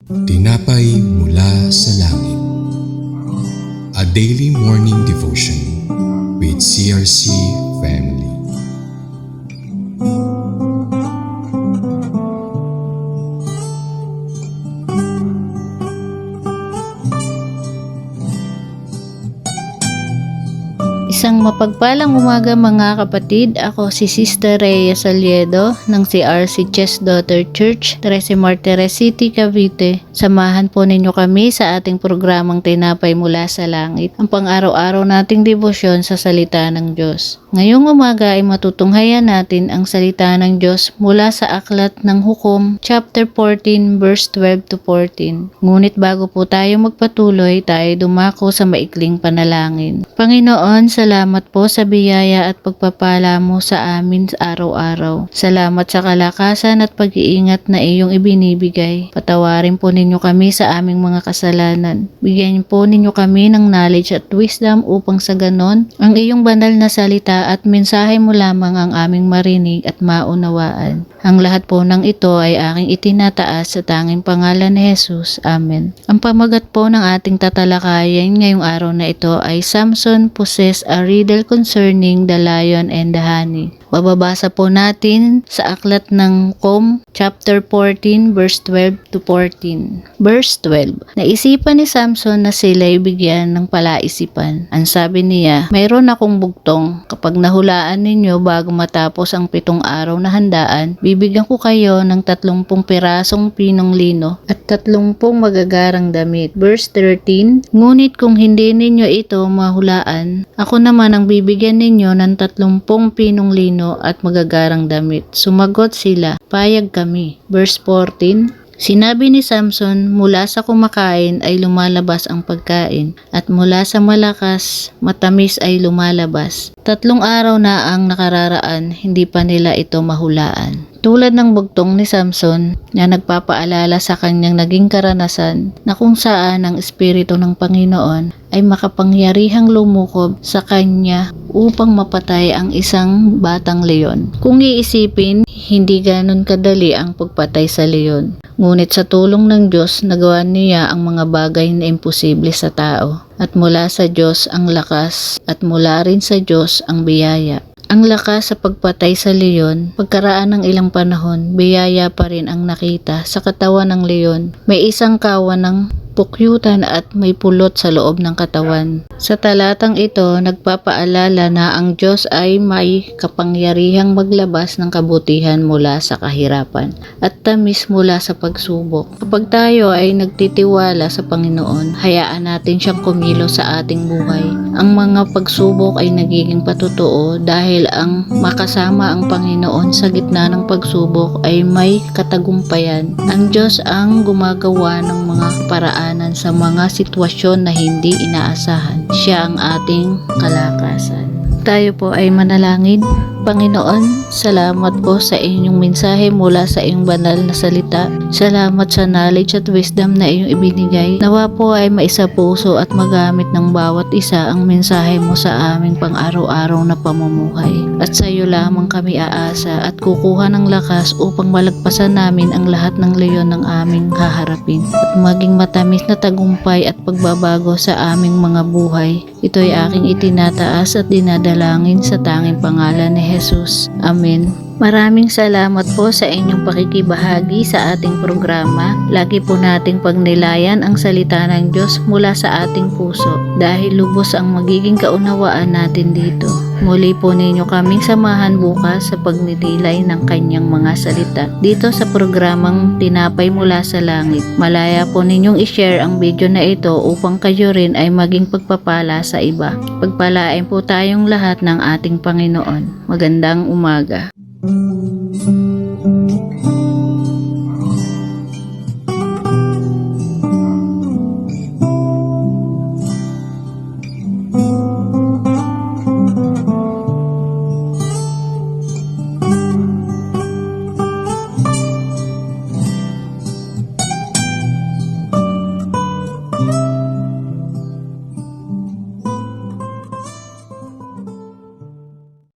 Tinapay mula sa langit. A daily morning devotion with CRC family. Isang mapagpalang umaga mga kapatid, ako si Sister Rhea Saliedo ng CRC Chess Daughter Church, 13 Martires City, Cavite. Samahan po ninyo kami sa ating programang Tinapay Mula sa Langit, ang pang-araw-araw nating debosyon sa salita ng Diyos. Ngayong umaga ay matutunghayan natin ang salita ng Diyos mula sa Aklat ng Hukom, chapter 14, verse 12 to 14. Ngunit bago po tayo magpatuloy, tayo dumako sa maikling panalangin. Panginoon, salamat po sa biyaya at pagpapala mo sa amin araw-araw. Salamat sa kalakasan at pag-iingat na iyong ibinibigay. Patawarin po ninyo kami sa aming mga kasalanan. Bigyan po ninyo kami ng knowledge at wisdom upang sa ganon, ang iyong banal na salita at mensahe mo lamang ang aming marinig at maunawaan. Ang lahat po ng ito ay aking itinataas sa tanging pangalan ni Jesus. Amen. Ang pamagat po ng ating tatalakayan ngayong araw na ito ay Samson possessed a riddle concerning the lion and the honey. Bababasa po natin sa Aklat ng Hukom, chapter 14, verse 12 to 14. Verse 12. Naisipan ni Samson na sila'y bigyan ng palaisipan. Ang sabi niya, mayroon akong bugtong. Kapag nahulaan ninyo bago matapos ang 7 araw na handaan, bibigyan ko kayo ng 30 pirasong pinong lino at 30 magagarang damit. Verse 13. Ngunit kung hindi ninyo ito mahulaan, ako naman ang bibigyan ninyo ng 30 pinong lino at magagarang damit. Sumagot sila, payag kami. Verse 14. Sinabi ni Samson, mula sa kumakain ay lumalabas ang pagkain, at mula sa malakas, matamis ay lumalabas. 3 araw na ang nakararaan, hindi pa nila ito mahulaan. Tulad ng bugtong ni Samson na nagpapaalala sa kanyang naging karanasan na kung saan ang Espiritu ng Panginoon ay makapangyarihang lumukob sa kanya upang mapatay ang isang batang leon. Kung iisipin, hindi ganon kadali ang pagpatay sa leon. Ngunit sa tulong ng Diyos, nagawa niya ang mga bagay na imposible sa tao. At mula sa Diyos ang lakas at mula rin sa Diyos ang biyaya. Ang lakas sa pagpatay sa leon, pagkaraan ng ilang panahon, biyaya pa rin ang nakita sa katawan ng leon. May isang kawan ng pukyutan at may pulot sa loob ng katawan. Sa talatang ito, nagpapaalala na ang Diyos ay may kapangyarihang maglabas ng kabutihan mula sa kahirapan at tamis mula sa pagsubok. Kapag tayo ay nagtitiwala sa Panginoon, hayaan natin siyang kumilos sa ating buhay. Ang mga pagsubok ay nagiging patotoo dahil ang makasama ang Panginoon sa gitna ng pagsubok ay may katagumpayan. Ang Diyos ang gumagawa ng mga paraan sa mga sitwasyon na hindi inaasahan. Siya ang ating kalakasan. Tayo po ay manalangin. Panginoon, salamat po sa inyong mensahe mula sa iyong banal na salita. Salamat sa knowledge at wisdom na iyong ibinigay. Nawa po ay maisa puso at magamit ng bawat isa ang mensahe mo sa aming pang-araw-araw na pamumuhay. At sa iyo lamang kami aasa at kukuha ng lakas upang malagpasan namin ang lahat ng leyon ng aming haharapin at maging matamis na tagumpay at pagbabago sa aming mga buhay. Ito'y aking itinataas at dinadalangin sa tanging pangalan ni Jesus. Amen. Maraming salamat po sa inyong pakikibahagi sa ating programa. Lagi po nating pagnilayan ang salita ng Diyos mula sa ating puso dahil lubos ang magiging kaunawaan natin dito. Muli po ninyo kaming samahan bukas sa pagnilay ng kanyang mga salita dito sa programang Tinapay Mula sa Langit. Malaya po ninyong i-share ang video na ito upang kayo rin ay maging pagpapala sa iba. Pagpalain po tayong lahat ng ating Panginoon. Magandang umaga.